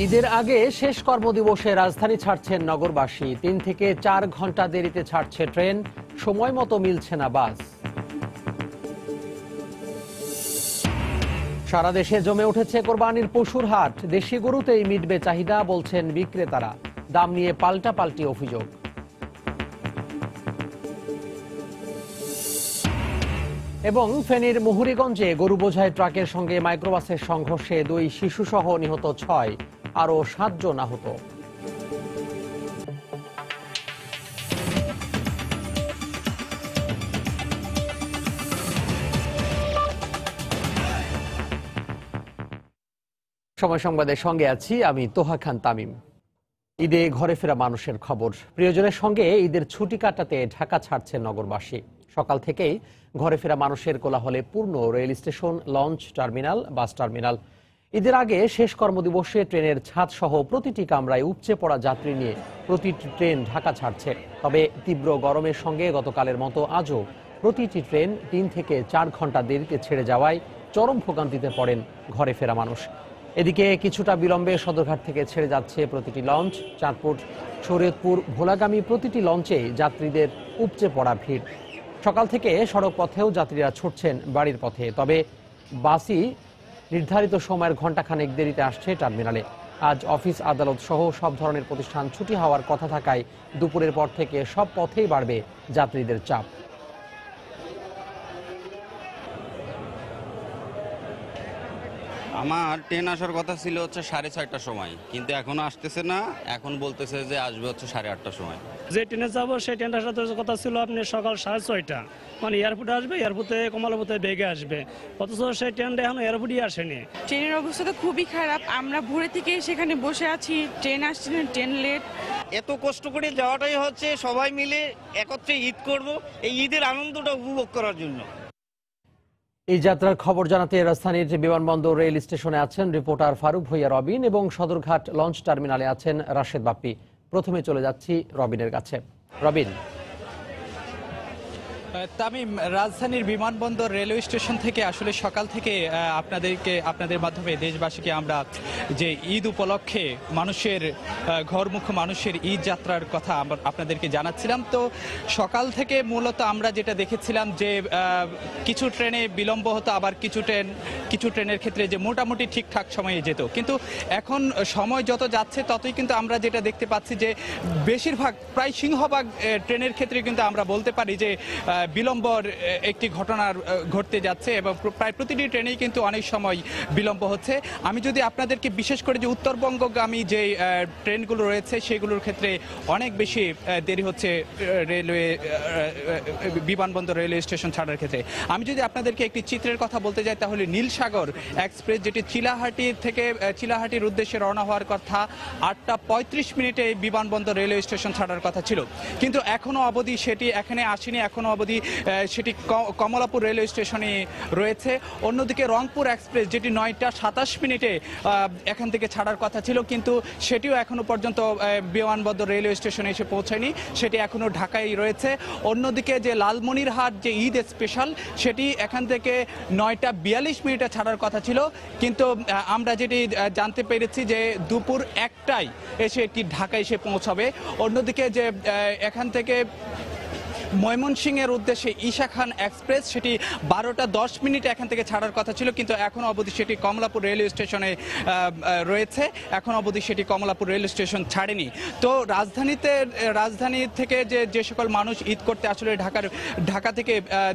ঈদের আগে শেষ কর্মদিবসে রাজধানী ছাড়ছেন নগরবাসী। 3 থেকে 4 ঘন্টা দেরিতে ছাড়ছে ট্রেন, সময় মতো মিলছে না বাস। সারা দেশে জমে উঠেছে কোরবানির পশুর হাট। দেশি গরুতেই মিটবে চাহিদা বলছেন বিক্রেতারা। দাম নিয়ে পাল্টাপাল্টি অভিযোগ। এবং ফেনীর মুহুরীগঞ্জে গরু বোঝাই ট্রাকের সঙ্গে মাইক্রোবাসের সংঘর্ষে 2 শিশুসহ নিহত 6, আরও 7 জন আহত। সময় সংবাদের সঙ্গে আছি আমি তোহা খান তামিম। ঈদে ঘরে ফেরা মানুষের খবর। প্রিয়জনের সঙ্গে ঈদের ছুটি কাটাতে ঢাকা ছাড়ছেন নগরবাসী। সকাল থেকেই ঘরে ফেরা মানুষের কোলাহলে পূর্ণ rail station, launch terminal, bus terminal. ঈদের আগে শেষ কর্মদিবসে ট্রেনের ছাদ সহ প্রতিটি কামরায় উপচে পড়া যাত্রী নিয়ে প্রতিটি ট্রেন ঢাকা ছাড়ছে। তবে তীব্র গরমের সঙ্গে গতকালের মতো আজও প্রতিটি ট্রেন 3 থেকে 4 ঘন্টা দেরিতে ছেড়ে যাওয়ায় চরম ভোগান্তিতে পড়েন ঘরে ফেরা মানুষ। এদিকে কিছুটা বিলম্বে সদরঘাট থেকে ছেড়ে যাচ্ছে প্রতিটি লঞ্চ। চাঁদপুর, শরীয়তপুর, ভোলাগামী প্রতিটি লঞ্চে যাত্রীদের উপচে পড়া ভিড়। সকাল থেকে সড়ক পথেও যাত্রীরা ছুটছেন বাড়ির পথে। তবে বাসই নির্ধারিত সময়ের ঘণ্টাখানেক দেরিতে আসছে টার্মিনালে। আজ অফিস, আদালত সহ সব ধরনের প্রতিষ্ঠান ছুটি হওয়ার কথা থাকায় দুপুরের পর থেকে সব পথেই বাড়বে যাত্রীদের চাপ। আমার ট্রেন আসার কথা ছিল হচ্ছে 6:30টার সময়, কিন্তু এখনো আসতেছে না। এখন বলতেছে যে আসবে হচ্ছে 8:30টার সময়। যে ট্রেনে যাবো সেই ট্রেনটার সাথে কথা ছিল আপনি সকাল 6:30, মানে এয়ারপোর্টে আসবে, এয়ারপোর্টে কমলাপথে বেগে আসবে, অথচ সেই ট্রেনটা এখন এয়ারপোর্টই আসেনি। ট্রেনের অবস্থা তো খুবই খারাপ। আমরা ভোরে থেকে সেখানে বসে আছি, ট্রেন আসছে না, ট্রেন লেট। এত কষ্ট করে যাওয়াটাই হচ্ছে সবাই মিলে একত্রে ঈদ করব, এই ঈদের আনন্দটা উপভোগ করার জন্য। এই যাত্রার খবর জানাতে রাজধানীর বিমানবন্দর রেল স্টেশনে আছেন রিপোর্টার ফারুক ভূঁইয়া রবিন এবং সদরঘাট লঞ্চ টার্মিনালে আছেন রাশেদ বাপ্পি। প্রথমে চলে যাচ্ছি রবিনের কাছে। রবিন। তামিম, রাজধানীর বিমানবন্দর রেলওয়ে স্টেশন থেকে আসলে সকাল থেকে আপনাদের মাধ্যমে দেশবাসীকে আমরা যে ঈদ উপলক্ষে মানুষের ঘরমুখ মানুষের ঈদ যাত্রার কথা আপনাদেরকে জানাচ্ছিলাম। তো সকাল থেকে মূলত আমরা যেটা দেখেছিলাম যে কিছু ট্রেনে বিলম্ব হতো, আবার কিছু ট্রেনের ক্ষেত্রে যে মোটামুটি ঠিকঠাক সময়ে যেত। কিন্তু এখন সময় যত যাচ্ছে ততই কিন্তু আমরা যেটা দেখতে পাচ্ছি যে বেশিরভাগ, প্রায় সিংহভাগ ট্রেনের ক্ষেত্রে কিন্তু আমরা বলতে পারি যে বিলম্বর একটি ঘটনা ঘটতে যাচ্ছে এবং প্রায় প্রতিটি ট্রেনেই কিন্তু অনেক সময় বিলম্ব হচ্ছে। আমি যদি আপনাদেরকে বিশেষ করে যে উত্তরবঙ্গগামী যে ট্রেনগুলো রয়েছে সেগুলোর ক্ষেত্রে অনেক বেশি দেরি হচ্ছে রেলওয়ে বিমানবন্দর রেলওয়ে স্টেশন ছাড়ার ক্ষেত্রে। আমি যদি আপনাদেরকে একটি চিত্রের কথা বলতে যাই তাহলে নীলসাগর এক্সপ্রেস, যেটি চিলাহাটির উদ্দেশ্যে রওনা হওয়ার কথা 8:35 বিমানবন্দর রেলওয়ে স্টেশন ছাড়ার কথা ছিল, কিন্তু এখনো অবধি সেটি এখানে আসেনি। এখনো অবধি সেটি কমলাপুর রেলওয়ে স্টেশনে রয়েছে। অন্যদিকে রংপুর এক্সপ্রেস, যেটি 9:27 এখান থেকে ছাড়ার কথা ছিল, কিন্তু সেটিও এখনো পর্যন্ত বিমানবন্দর রেলওয়ে স্টেশনে এসে পৌঁছায়নি, সেটি এখনো ঢাকায় রয়েছে। অন্যদিকে যে লালমনিরহাট যে ঈদ স্পেশাল, সেটি এখান থেকে 9:42 ছাড়ার কথা ছিল, কিন্তু আমরা যেটি জানতে পেরেছি যে দুপুর 1টায় এসে এটি ঢাকায় এসে পৌঁছাবে। অন্যদিকে যে এখান থেকে ময়মনসিংহের উদ্দেশ্যে ঈশা খান এক্সপ্রেস, সেটি 12:10 এখান থেকে ছাড়ার কথা ছিল, কিন্তু এখনো অবধি সেটি কমলাপুর রেলওয়ে স্টেশনে রয়েছে। এখন অবধি সেটি কমলাপুর রেলওয়ে স্টেশন ছাড়েনি। তো রাজধানী থেকে যে সকল মানুষ ঈদ করতে আসলে ঢাকা থেকে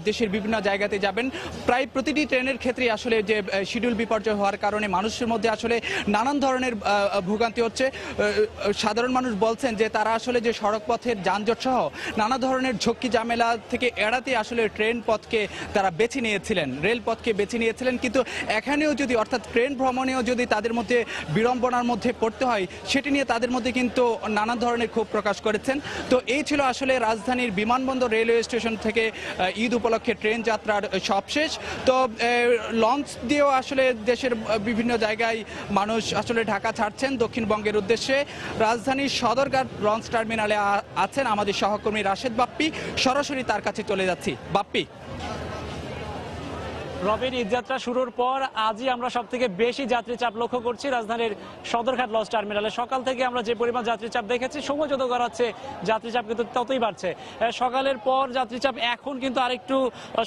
দেশের বিভিন্ন জায়গাতে যাবেন, প্রায় প্রতিটি ট্রেনের ক্ষেত্রে আসলে যে শিডিউল বিপর্যয় হওয়ার কারণে মানুষের মধ্যে আসলে নানান ধরনের ভোগান্তি হচ্ছে। সাধারণ মানুষ বলছেন যে তারা আসলে যে সড়ক পথের যানজট সহ নানা ধরনের ঝক্কি ঝামেলা থেকে এড়াতে আসলে ট্রেন পথকে তারা বেছে নিয়েছিলেন, রেলপথকে বেছে নিয়েছিলেন, কিন্তু এখানেও যদি, অর্থাৎ ট্রেন ভ্রমণেও যদি তাদের মধ্যে বিড়ম্বনার মধ্যে পড়তে হয়, সেটি নিয়ে তাদের মধ্যে কিন্তু নানা ধরনের ক্ষোভ প্রকাশ করেছেন। তো এই ছিল আসলে রাজধানীর বিমানবন্দর রেলওয়ে স্টেশন থেকে ঈদ উপলক্ষে ট্রেন যাত্রার সবশেষ। তো লঞ্চ দিয়েও আসলে দেশের বিভিন্ন জায়গায় মানুষ আসলে ঢাকা ছাড়ছেন দক্ষিণবঙ্গের উদ্দেশ্যে। রাজধানীর সদরঘাট লঞ্চ টার্মিনালে আছেন আমাদের সহকর্মী রাশেদ বাপ্পি, সরাসরি তার কাছে চলে যাচ্ছি। বাপ্পি। রবিন, ঈদযাত্রা শুরুর পর আজই আমরা সব থেকে বেশি যাত্রী চাপ লক্ষ্য করছি রাজধানীর সদরঘাট লঞ্চ টার্মিনালে। সকাল থেকে আমরা যে পরিমাণ যাত্রী চাপ দেখেছি, সময় যত গড়াচ্ছে যাত্রী চাপ কিন্তু ততই বাড়ছে। সকালের পর যাত্রী চাপ এখন কিন্তু আরেকটু,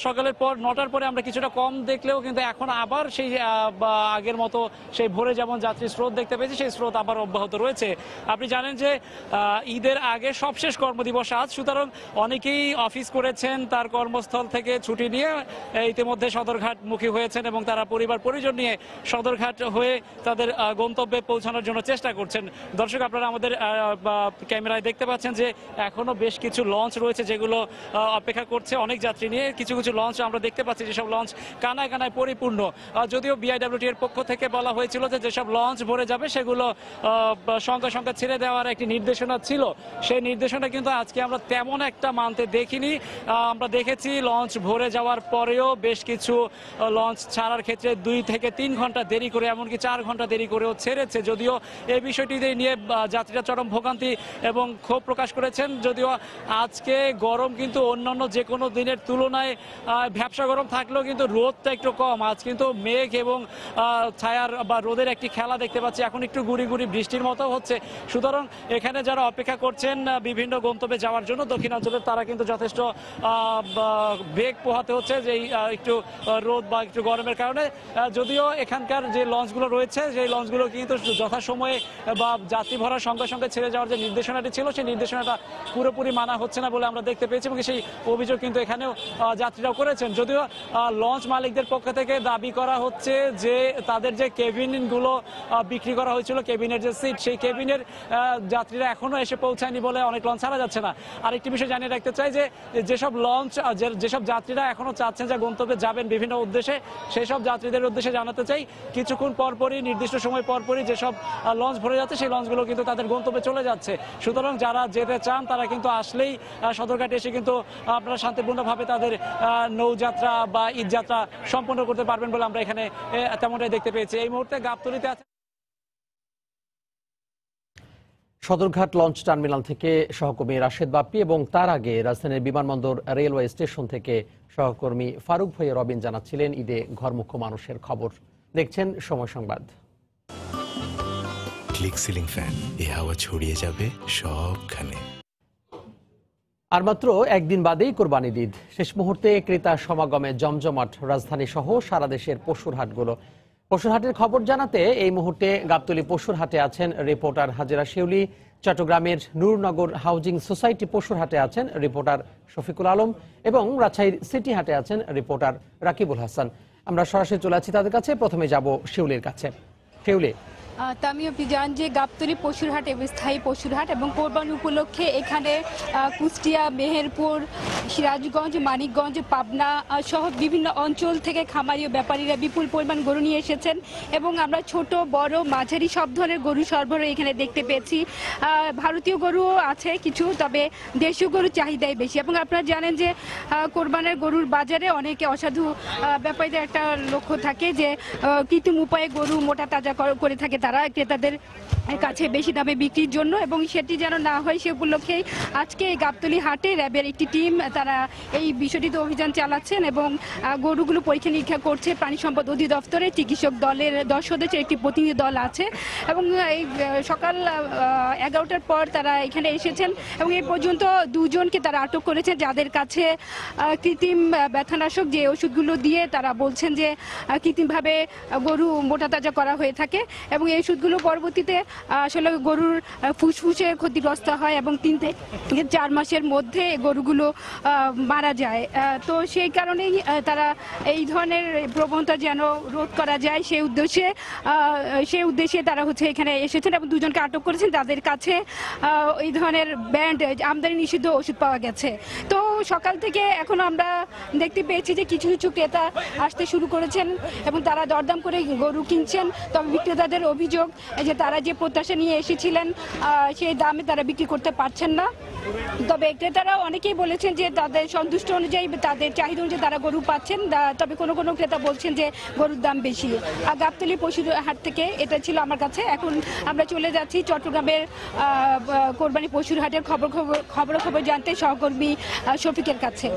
সকালের পর 9টার পরে আমরা কিছুটা কম দেখলেও কিন্তু এখন আবার সেই আগের মতো সেই ভোরে যেমন যাত্রী স্রোত দেখতে পেয়েছি, সেই স্রোত আবার অব্যাহত রয়েছে। আপনি জানেন যে ঈদের আগে সবশেষ কর্মদিবস আজ, সুতরাং অনেকেই অফিস করেছেন, তার কর্মস্থল থেকে ছুটি নিয়ে ইতিমধ্যে সদরঘাটমুখী হয়েছেন এবং তারা পরিবার পরিজন নিয়ে সদরঘাট হয়ে তাদের গন্তব্যে পৌঁছানোর জন্য চেষ্টা করছেন। দর্শক, আপনারা আমাদের ক্যামেরায় দেখতে পাচ্ছেন যে এখনো বেশ কিছু লঞ্চ রয়েছে যেগুলো অপেক্ষা করছে অনেক যাত্রী নিয়ে। কিছু কিছু লঞ্চ আমরা দেখতে পাচ্ছি যেসব লঞ্চ কানায় কানায় পরিপূর্ণ। যদিও বিআইডব্লিউটি এর পক্ষ থেকে বলা হয়েছিল যে যেসব লঞ্চ ভরে যাবে সেগুলো সঙ্গে সঙ্গে ছেড়ে দেওয়ার একটি নির্দেশনা ছিল, সেই নির্দেশনা কিন্তু আজকে আমরা তেমন একটা মানতে দেখিনি। আমরা দেখেছি লঞ্চ ভরে যাওয়ার পরেও বেশ কিছু লঞ্চ ছাড়ার ক্ষেত্রে 2 থেকে 3 ঘন্টা দেরি করে, এমনকি 4 ঘন্টা দেরি করেও ছেড়েছে। যদিও এই বিষয়টি নিয়ে যাত্রীরা চরম ভোগান্তি এবং ক্ষোভ প্রকাশ করেছেন। যদিও আজকে গরম কিন্তু অন্যান্য যে কোনো দিনের তুলনায় ভ্যাপসা গরম থাকলেও কিন্তু রোদটা একটু কম। আজ কিন্তু মেঘ এবং ছায়ার বা রোদের একটি খেলা দেখতে পাচ্ছি। এখন একটু গুড়ি গুড়ি বৃষ্টির মতো হচ্ছে। সুতরাং এখানে যারা অপেক্ষা করছেন বিভিন্ন গন্তব্যে যাওয়ার জন্য দক্ষিণাঞ্চলের, তারা কিন্তু যথেষ্ট বেগ পোহাতে হচ্ছে যে একটু রোদ বা একটু গরমের কারণে। যদিও এখানকার যে লঞ্চগুলো রয়েছে সেই লঞ্চগুলো কিন্তু যথাসময়ে বা যাত্রী ভরার সঙ্গে সঙ্গে ছেড়ে যাওয়ার যে নির্দেশনাটি ছিল সেই নির্দেশনাটা পুরোপুরি মানা হচ্ছে না বলে আমরা দেখতে পেয়েছি এবং সেই অভিযোগ কিন্তু এখানেও যাত্রীরাও করেছেন। যদিও লঞ্চ মালিকদের পক্ষ থেকে দাবি করা হচ্ছে যে তাদের যে কেবিনগুলো বিক্রি করা হয়েছিল, কেবিনের যে সিট, সেই কেবিনের যাত্রীরা এখনো এসে পৌঁছায়নি বলে অনেক লঞ্চ ছাড়া যাচ্ছে না। আরেকটি বিষয় জানিয়ে রাখতে চাই যে যেসব লঞ্চ, যেসব যাত্রীরা এখনো চাচ্ছেন যে গন্তব্যে যাবেন বিভিন্ন উদ্দেশ্যে, সেই সব যাত্রীদের উদ্দেশ্যে জানাতে চাই কিছুক্ষণ পরপরই, নির্দিষ্ট সময় পরপরই যেসব লঞ্চ ভরে যাচ্ছে সেই লঞ্চগুলো কিন্তু তাদের গন্তব্যে চলে যাচ্ছে। সুতরাং যারা যেতে চান তারা কিন্তু আসলেই সদরঘাটে এসে কিন্তু আপনারা শান্তিপূর্ণভাবে তাদের নৌযাত্রা বা ঈদযাত্রা সম্পন্ন করতে পারবেন বলে আমরা এখানে তেমনটাই দেখতে পেয়েছি। এই মুহূর্তে গাবতলীতে আছে সদরঘাট লঞ্চ টার্মিনাল থেকে সহকর্মী রাশেদ বাপ্পি এবং তার আগে রাজধানীর বিমানবন্দর রেলওয়ে স্টেশন থেকে সহকর্মী ফারুক ভূঁইয়া রবিন জানাচ্ছিলেন ঈদে ঘরমুখো মানুষের খবর। দেখছেন সময় সংবাদ। ক্লিক সিলিং ফ্যান, এই হাওয়া ছড়িয়ে যাবে সবখানে। আর মাত্র একদিন বাদেই কোরবানির ঈদ। শেষ মুহূর্তে ক্রেতা সমাগমে জমজমাট রাজধানী সহ সারা দেশের পশুর হাটগুলো। পশুর হাটের খবর জানাতে এই মুহূর্তে গাবতলী পশুর হাটে আছেন রিপোর্টার হাজেরা শিউলি, চট্টগ্রামের নূরনগর হাউজিং সোসাইটি পশুর হাটে আছেন রিপোর্টার শফিকুল আলম এবং রাজশাহীর সিটি হাটে আছেন রিপোর্টার রাকিবুল হাসান। আমরা সরাসরি চলে আছি তাদের কাছে। প্রথমে যাব শিউলির কাছে। শিউলি, তামিও বিজান যে গাবতলী পশুরহাট স্থায়ী পশুরহাট এবং কোরবানি উপলক্ষে এখানে কুষ্টিয়া, মেহেরপুর, সিরাজগঞ্জ, মানিকগঞ্জ, পাবনা সহ বিভিন্ন অঞ্চল থেকে খামারি ও ব্যাপারীরা বিপুল পরিমাণ গরু নিয়ে এসেছেন এবং আমরা ছোট বড় মাঝারি সব ধরনের গরু সরবরাহ এখানে দেখতে পেয়েছি। ভারতীয় গরুও আছে কিছু, তবে দেশীয় গরুর চাহিদাই বেশি। এবং আপনারা জানেন যে কোরবানের গরুর বাজারে অনেকে অসাধু ব্যাপারীদের একটা লক্ষ্য থাকে যে কৃত্রিম উপায়ে গরু মোটা তাজা করে থাকে তারা ক্রেতাদের কাছে বেশি দামে বিক্রির জন্য, এবং সেটি যেন না হয় সে উপলক্ষে আজকে গাবতলী হাটে র্যাবের একটি টিম তারা এই বিষয়টিতে অভিযান চালাচ্ছেন এবং গরুগুলো পরীক্ষা নিরীক্ষা করছে। প্রাণী সম্পদ অধিদপ্তরে চিকিৎসক দলের 10 সদস্যের একটি প্রতিনিধি দল আছে এবং এই সকাল 11টার পর তারা এখানে এসেছেন এবং এই পর্যন্ত 2 জনকে তারা আটক করেছেন যাদের কাছে কৃত্রিম ব্যথানাশক যে ওষুধগুলো দিয়ে তারা বলছেন যে কৃত্রিমভাবে গরু মোটা তাজা করা হয়ে থাকে এবং এই ওষুধগুলো পরবর্তীতে আসলে গরুর ফুসফুসে ক্ষতিগ্রস্ত হয় এবং 3 থেকে 4 মাসের মধ্যে গরুগুলো মারা যায়। তো সেই কারণেই তারা এই ধরনের প্রবণতা যেন রোধ করা যায় সেই উদ্দেশ্যে তারা এখানে এসেছেন এবং 2 জনকে আটক করেছেন। তাদের কাছে এই ধরনের ব্যান্ড আমদানি নিষিদ্ধ ওষুধ পাওয়া গেছে। তো সকাল থেকে এখন আমরা দেখতে পেয়েছি যে কিছু কিছু ক্রেতা আসতে শুরু করেছেন এবং তারা দরদাম করে গরু কিনছেন। তবে বিক্রেতাদের অভিযোগ যে তারা যে প্রত্যাশা নিয়ে এসেছিলেন সেই দামে তারা বিক্রি করতে পারছেন না। তবে ক্রেতারা অনেকেই বলেছেন যে তাদের সন্তুষ্ট অনুযায়ী তাদের চাহিদা অনুযায়ী তারা গরু পাচ্ছেন, তবে কোনো কোনো ক্রেতা বলছেন যে গরুর দাম বেশি। গাবতলী পশুর হাট থেকে এটা ছিল আমার কাছে। এখন আমরা চলে যাচ্ছি চট্টগ্রামের কোরবানি পশুর হাটের খবর জানতে সহকর্মী শফিকের কাছে।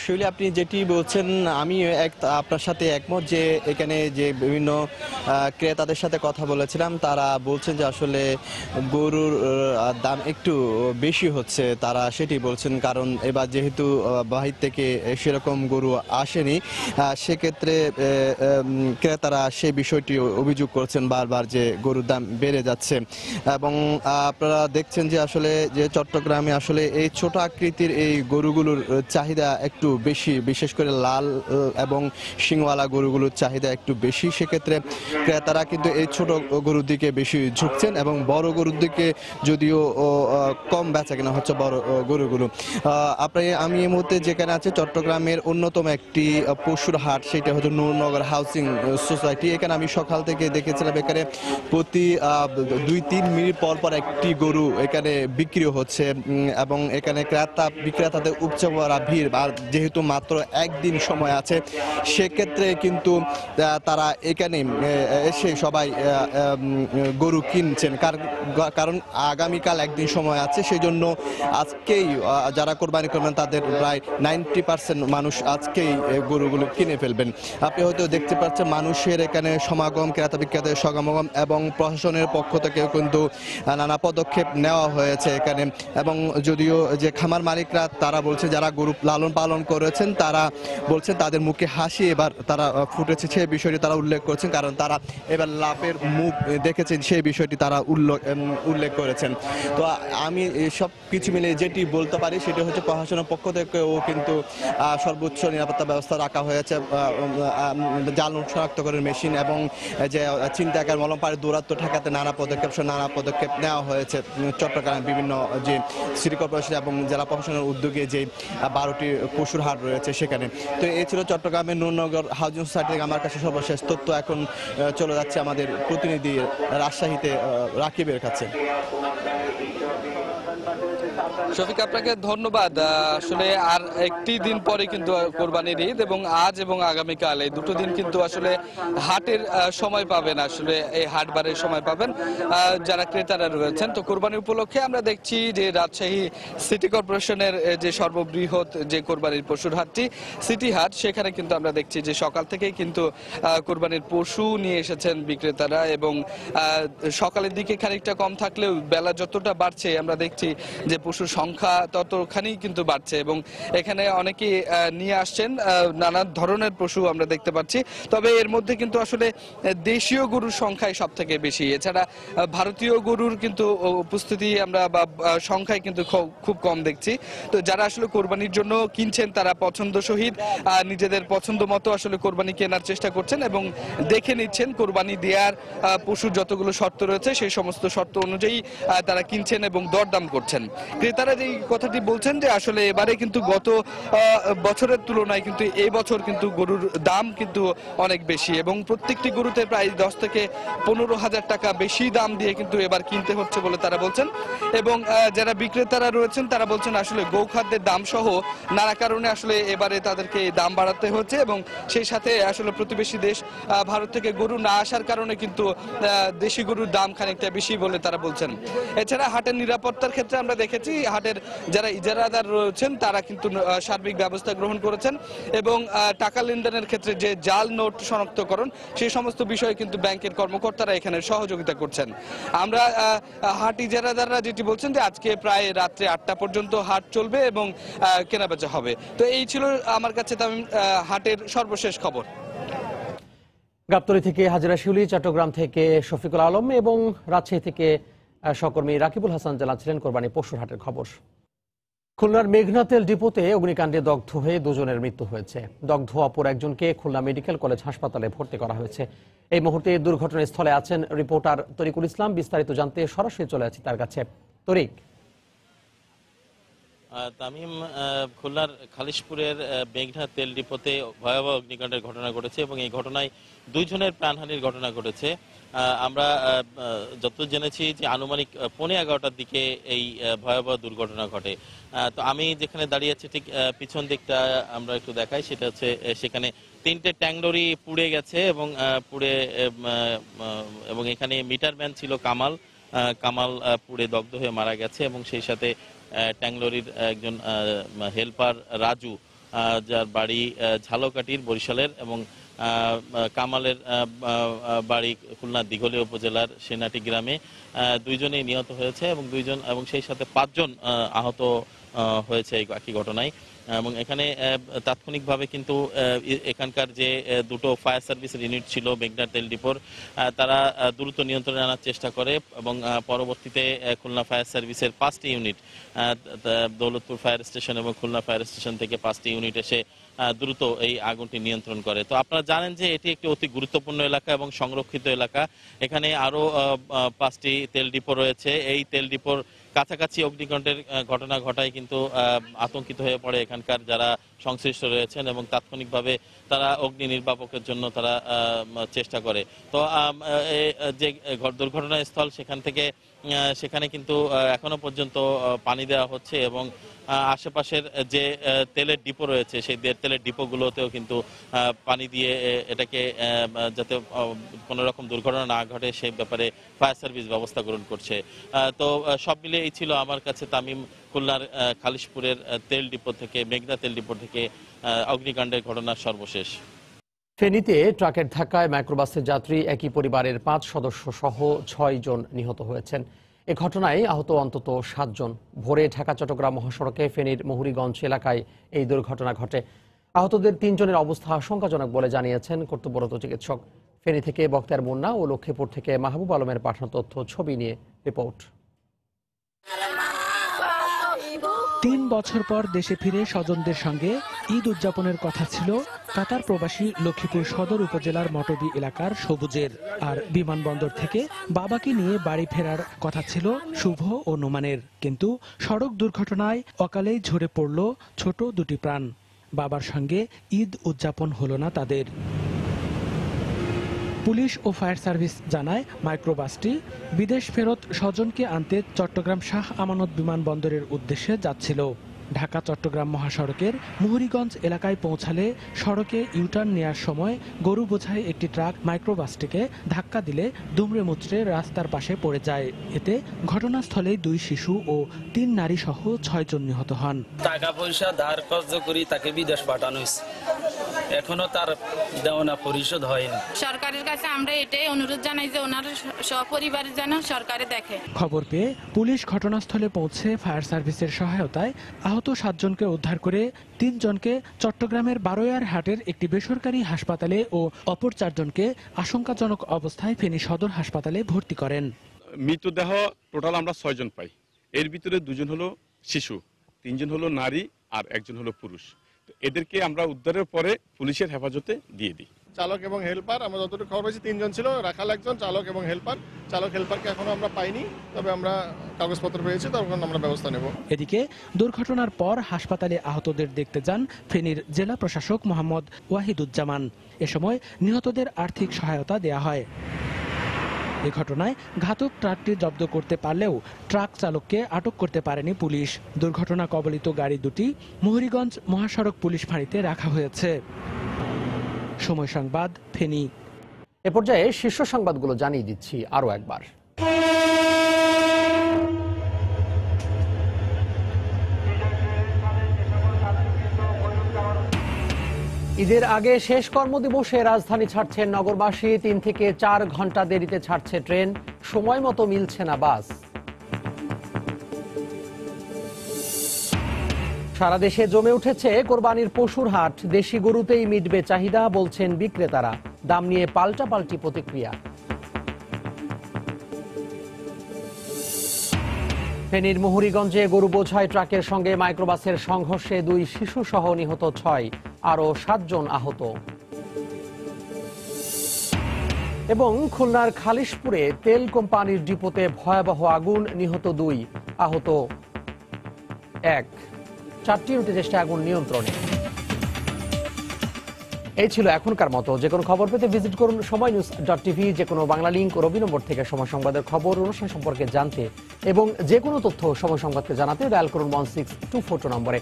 শৈলী, আপনি যেটি বলছেন আমি আপনার সাথে একমত যে এখানে যে বিভিন্ন ক্রেতাদের সাথে কথা বলেছিলাম, তারা বলছেন যে আসলে গরুর দাম একটু বেশি হচ্ছে। তারা সেটি বলছেন, কারণ এবার যেহেতু বাহির থেকে সেরকম গরু আসেনি, সেক্ষেত্রে ক্রেতারা সেই বিষয়টি অভিযোগ করছেন বারবার যে গরুর দাম বেড়ে যাচ্ছে। এবং আপনারা দেখছেন যে আসলে যে চট্টগ্রামে আসলে এই ছোট আকৃতির এই গরুগুলোর চাহিদা একটু বেশি, বিশেষ করে লাল এবং শিংওয়ালা গরুগুলোর চাহিদা একটু বেশি। সেক্ষেত্রে ক্রেতারা কিন্তু এই ছোট গরুর দিকে বেশি ঝুঁকছেন এবং বড় গরুর দিকে যদিও কম বেচা কেনা হচ্ছে বড় গরুগুলো। আমি এই মুহূর্তে যেখানে আছে চট্টগ্রামের অন্যতম একটি পশুর হাট, সেটা হচ্ছে নূরনগর হাউসিং সোসাইটি। এখানে আমি সকাল থেকে দেখেছিলাম এখানে প্রতি 2-3 মিনিট পর পর একটি গরু এখানে বিক্রি হচ্ছে এবং এখানে ক্রেতা বিক্রেতাদের উপচে পড়া ভিড়। আর যেহেতু মাত্র একদিন সময় আছে, সেক্ষেত্রে কিন্তু তারা এখানে এসে সবাই গরু কিনছেন, কারণ আগামীকাল একদিন সময় আছে। সেই জন্য আজকেই যারা কোরবানি করবেন তাদের প্রায় 90% মানুষ আজকেই গরুগুলো কিনে ফেলবেন। আপনি হয়তো দেখতে পাচ্ছেন মানুষের এখানে সমাগম, ক্রেতা বিক্রেতাদের সমাগম এবং প্রশাসনের পক্ষ থেকে কিন্তু নানা পদক্ষেপ নেওয়া হয়েছে এখানে। এবং যদিও যে খামার মালিকরা তারা বলছে, যারা গরু লালন পালন করেছেন তারা বলছেন তাদের মুখে হাসি এবার তারা ফুটেছে, সেই বিষয়টি তারা উল্লেখ করেছেন, কারণ তারা এবার লাভের মুখ দেখেছেন, সেই বিষয়টি তারা উল্লেখ করেছেন। তো আমি সব কিছু মিলে যেটি বলতে পারি সেটি হচ্ছে প্রশাসনের পক্ষ থেকেও কিন্তু সর্বোচ্চ নিরাপত্তা ব্যবস্থা রাখা হয়েছে। জাল নোট শনাক্তকরণের মেশিন এবং যে ছিনতাইকারী মলম পাড়ে দৌরাত্ম্য ঠেকাতে নানা পদক্ষেপ নেওয়া হয়েছে চট্টগ্রামের বিভিন্ন যে সিটি কর্পোরেশন এবং জেলা প্রশাসনের উদ্যোগে যে 12টি পশুর হাট রয়েছে সেখানে। তো এই ছিল চট্টগ্রামের নূরনগর হাউজিং সোসাইটি থেকে আমার কাছে সর্বশেষ তথ্য। এখন চলে যাচ্ছে আমাদের প্রতিনিধি রাজশাহীতে রাকিবের কাছে। শফিক, আপনাকে ধন্যবাদ। আসলে আর একটি দিন পরে কিন্তু কোরবানির ঈদ এবং আজ এবং আগামীকাল এই দুটো দিন কিন্তু আসলে হাটের সময় পাবেন, আসলে এই হাট বারের সময় পাবেন যারা ক্রেতারা রয়েছেন। তো কোরবানি উপলক্ষে আমরা দেখছি যে রাজশাহী সিটি কর্পোরেশনের যে সর্ববৃহৎ যে কোরবানির পশুর হাটটি সিটি হাট, সেখানে কিন্তু আমরা দেখছি যে সকাল থেকেই কিন্তু কোরবানির পশু নিয়ে এসেছেন বিক্রেতারা। এবং সকালের দিকে খানিকটা কম থাকলেও বেলা যতটা বাড়ছে আমরা দেখছি যে পশুর সংখ্যা ততখানি কিন্তু বাড়ছে এবং এখানে অনেকেই নিয়ে আসছেন নানা ধরনের পশু আমরা দেখতে পাচ্ছি। তবে এর মধ্যে কিন্তু আসলে দেশীয় গরুর সংখ্যাই সব থেকে বেশি। এছাড়া ভারতীয় গরুর কিন্তু উপস্থিতি আমরা বা সংখ্যায় কিন্তু খুব কম দেখছি। তো যারা আসলে কোরবানির জন্য কিনছেন তারা পছন্দ সহিত নিজেদের পছন্দ মতো আসলে কোরবানি কেনার চেষ্টা করছেন এবং দেখে নিচ্ছেন কোরবানি দেওয়ার পশুর যতগুলো শর্ত রয়েছে সেই সমস্ত শর্ত অনুযায়ী তারা কিনছেন এবং দরদাম করছেন। ক্রেতারা যেই কথাটি বলছেন যে আসলে এবারে কিন্তু গত বছরের তুলনায় কিন্তু এই বছর কিন্তু গরুর দাম কিন্তু অনেক বেশি এবং প্রত্যেকটি গরুতে প্রায় 10 থেকে 15,000 টাকা বেশি দাম দিয়ে কিন্তু এবার কিনতে হচ্ছে বলে তারা বলছেন। এবং যারা বিক্রেতারা রয়েছেন তারা বলছেন আসলে গৌখাদ্যের দাম সহ নানা কারণে আসলে এবারে তাদেরকে দাম বাড়াতে হচ্ছে এবং সেই সাথে আসলে প্রতিবেশী দেশ ভারত থেকে গরু না আসার কারণে কিন্তু দেশি গরুর দাম খানিকটা বেশি বলে তারা বলছেন। এছাড়া হাটের নিরাপত্তার ক্ষেত্রে আমরা দেখেছি হাটের যারা ইজারাদার রয়েছেন তারা কিন্তু সার্বিক ব্যবস্থা গ্রহণ করেছেন এবং টাকা লেনদেনের ক্ষেত্রে যে জাল নোট শনাক্তকরণ সেই সমস্ত বিষয়ে কিন্তু ব্যাংকের কর্মকর্তারা এখানে সহযোগিতা করছেন। আমরা হাট ইজারাদাররা যেটি বলছেন যে আজকে প্রায় রাত্রে 8টা পর্যন্ত হাট চলবে এবং কেনাবেচা হবে। তো এই ছিল আমার কাছে হাটের সর্বশেষ খবর। গাবতলী থেকে হাজিরা শিউলি, চট্টগ্রাম থেকে শফিকুল আলম এবং রাজশাহী থেকে সহকর্মী রাকিবুল হাসান জানাচ্ছিলেন কোরবানি পশুর হাটের খবর। খুলনার মেঘনা তেল ডিপোতে অগ্নিকাণ্ডে দগ্ধ হয়ে দুজনের মৃত্যু হয়েছে। দগ্ধ অপর একজনকে খুলনা মেডিকেল কলেজ হাসপাতালে ভর্তি করা হয়েছে। এই মুহূর্তে দুর্ঘটনাস্থলে আছেন রিপোর্টার তরিকুল ইসলাম। বিস্তারিত জানতে সরাসরি চলে আছি তার কাছে। তরিক। তামিম, খুলনার খালিশপুরের মেঘনা তেল ডিপোতে ভয়াবহ অগ্নিকাণ্ডের ঘটনা ঘটেছে এবং এই ঘটনায় 2 জনের প্রাণহানির ঘটনা ঘটেছে। আমরা যত জেনেছি যে আনুমানিক 11:15টার দিকে এই ভয়াবহ দুর্ঘটনা ঘটে। তো আমি যেখানে দাঁড়িয়ে আছি ঠিক পিছন দিকটা আমরা একটু দেখাই, সেটা হচ্ছে সেখানে 3টে ট্যাঙ্ক লরি পুড়ে গেছে এবং এখানে মিটারম্যান ছিল কামাল, কামাল পুড়ে দগ্ধ হয়ে মারা গেছে এবং সেই সাথে ট্যাংলোরির একজন হেল্পার রাজু, যার বাড়ি ঝালকাঠির বরিশালের, এবং কামালের বাড়ি খুলনার দিঘলিয়া উপজেলার সেনাটি গ্রামে, দুইজনেই নিহত হয়েছে এবং সেই সাথে 5 জন আহত হয়েছে এই একই ঘটনায়। এবং এখানে তাৎক্ষণিকভাবে কিন্তু এখানকার যে দুটো ফায়ার সার্ভিসের ইউনিট ছিল মেঘনা তেল ডিপোর, তারা দ্রুত নিয়ন্ত্রণে আনার চেষ্টা করে এবং পরবর্তীতে খুলনা ফায়ার সার্ভিসের 5টি ইউনিট, দৌলতপুর ফায়ার স্টেশন এবং খুলনা ফায়ার স্টেশন থেকে 5টি ইউনিট এসে দ্রুত এই আগুনটি নিয়ন্ত্রণ করে। তো আপনারা জানেন যে এটি একটি অতি গুরুত্বপূর্ণ এলাকা এবং সংরক্ষিত এলাকা। এখানে আরও 5টি তেল ডিপো রয়েছে। এই তেল ডিপোর কাছাকাছি অগ্নিকাণ্ডের ঘটনা ঘটায় কিন্তু আতঙ্কিত হয়ে পড়ে এখানকার যারা সংশ্লিষ্ট রয়েছেন এবং তাৎক্ষণিকভাবে তারা অগ্নি নির্বাপকের জন্য তারা চেষ্টা করে। তো যে দুর্ঘটনাস্থল সেখানে কিন্তু এখনো পর্যন্ত পানি দেওয়া হচ্ছে এবং আশেপাশের যে তেলের ডিপো রয়েছে সেই তেলের ডিপোগুলোতেও কিন্তু পানি দিয়ে এটাকে যাতে কোনো রকম দুর্ঘটনা না ঘটে সেই ব্যাপারে ফায়ার সার্ভিস ব্যবস্থা গ্রহণ করছে। তো সব মিলিয়ে এই ছিল আমার কাছে তামিম খুলনার খালিশপুরের তেল ডিপো থেকে, মেঘনা তেল ডিপো থেকে অগ্নিকাণ্ডের ঘটনার সর্বশেষ। ফেনীতে ট্রাকের ধাক্কায় মাইক্রোবাসের যাত্রী একই পরিবারের 5 সদস্য সহ 6 জন নিহত হয়েছেন। এ ঘটনায় আহত অন্তত 7 জন। ভোরে ঢাকা চট্টগ্রাম মহাসড়কে ফেনীর মুহুরীগঞ্জ এলাকায় এই দুর্ঘটনা ঘটে। আহতদের 3 জনের অবস্থা আশঙ্কাজনক বলে জানিয়েছেন কর্তব্যরত চিকিৎসক। ফেনী থেকে বখতিয়ার মুন্না ও লক্ষ্মীপুর থেকে মাহবুব আলমের পাঠানো তথ্য ছবি নিয়ে রিপোর্ট। 3 বছর পর দেশে ফিরে স্বজনদের সঙ্গে ঈদ উদযাপনের কথা ছিল কাতার প্রবাসী লক্ষ্মীপুর সদর উপজেলার মটবি এলাকার সবুজের। আর বিমানবন্দর থেকে বাবাকে নিয়ে বাড়ি ফেরার কথা ছিল শুভ ও নোমানের। কিন্তু সড়ক দুর্ঘটনায় অকালেই ঝরে পড়ল ছোট 2টি প্রাণ। বাবার সঙ্গে ঈদ উদযাপন হলো না তাদের। পুলিশ ও ফায়ার সার্ভিস জানায় মাইক্রোবাসটি বিদেশ ফেরত স্বজনকে আনতে চট্টগ্রাম শাহ আমানত বিমানবন্দরের উদ্দেশ্যে যাচ্ছিল। ঢাকা চট্টগ্রাম মহাসড়কের মুহুরীগঞ্জ এলাকায় পৌঁছালে সড়কে ইউটার্ন নেওয়ার সময় গরু বোঝাই একটি ট্রাক মাইক্রোবাসটিকে ধাক্কা দিলে দুমড়ে মুচড়ে রাস্তার পাশে পড়ে যায়। এতে ঘটনাস্থলে 2 শিশু ও 3 নারী সহ 6 জন নিহত হন। টাকা পয়সা ধার কর্জ করি তাকে বিদেশ পাঠানো হয়েছে, এখনো তার দেওনা পরিশোধ হয়নি। সরকারের কাছে আমরা এটাই অনুরোধ জানাই যে ওনার সপরিবারের যেন সরকারে দেখে। খবর পেয়ে পুলিশ ঘটনাস্থলে পৌঁছে ফায়ার সার্ভিসের সহায়তায় আহত 7 জনকে উদ্ধার করে 3 জনকে চট্টগ্রামের বারোয়ার হাটের একটি বেসরকারি হাসপাতালে ও অপর 4 জনকে আশঙ্কাজনক অবস্থায় ফেনী সদর হাসপাতালে ভর্তি করেন। মৃতদেহ টোটাল আমরা 6 জন পাই। এর ভিতরে 2 জন হলো শিশু, 3 জন হলো নারী আর 1 জন হলো পুরুষ। এদেরকে আমরা উদ্ধারের পরে পুলিশের হেফাজতে দিয়ে দিই। চালক এবং হেল্পার আমরা যতটুকু খবর পেয়েছি 3 জন ছিল, রাখাল 1 জন, চালক এবং হেল্পার। চালক হেল্পারকে এখনো আমরা পাইনি, তবে আমরা কাগজপত্র পেয়েছি, তখন আমরা ব্যবস্থা নেব। এদিকে দুর্ঘটনার পর হাসপাতালে আহতদের দেখতে যান ফেনীর জেলা প্রশাসক মোহাম্মদ ওয়াহিদুজ্জামান। এ সময় নিহতদের আর্থিক সহায়তা দেয়া হয়। এ ঘটনায় ঘাতক ট্রাকটি জব্দ করতে পারলেও ট্রাক চালককে আটক করতে পারেনি পুলিশ। দুর্ঘটনা কবলিত গাড়ি দুটি মুহুরীগঞ্জ মহাসড়ক পুলিশ ফাঁড়িতে রাখা হয়েছে। সময় সংবাদ, ফেনী। এ পর্যায়ে শীর্ষ সংবাদগুলো জানিয়ে দিচ্ছি আরও একবার। ঈদের আগে শেষ কর্মদিবসে রাজধানী ছাড়ছেন নগরবাসী। 3 থেকে 4 ঘন্টা দেরিতে ছাড়ছে ট্রেন, সময় মতো মিলছে না বাস। সারা দেশে জমে উঠেছে কোরবানির পশুর হাট। দেশি গরুতেই মিটবে চাহিদা বলছেন বিক্রেতারা। দাম নিয়ে পাল্টাপাল্টি প্রতিক্রিয়া। ফেনীর মুহুরীগঞ্জে গরু বোঝাই ট্রাকের সঙ্গে মাইক্রোবাসের সংঘর্ষে 2 শিশু সহ নিহত 6, আরও 7 জন আহত। এবং খুলনার খালিশপুরে তেল কোম্পানির ডিপোতে ভয়াবহ আগুন, নিহত 2, আহত 1। 4টি ইউনিটে চেষ্টা আগুন নিয়ন্ত্রণে। এই ছিল এখনকার মতো। যে কোনো খবর পেতে ভিজিট করুন সময়নিউজ.tv। যে কোনো বাংলা লিঙ্ক ও রবি নম্বর থেকে সময় সংবাদের খবর অনুষ্ঠান সম্পর্কে জানতে এবং যে কোনো তথ্য সময় সংবাদকে জানাতে ডায়াল করুন 16242 নম্বরে।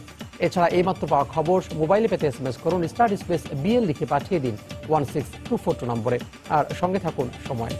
এছাড়া এইমাত্র পাওয়া খবর মোবাইলে পেতে SMS করুন *BL লিখে পাঠিয়ে দিন 16242 নম্বরে। আর সঙ্গে থাকুন সময়।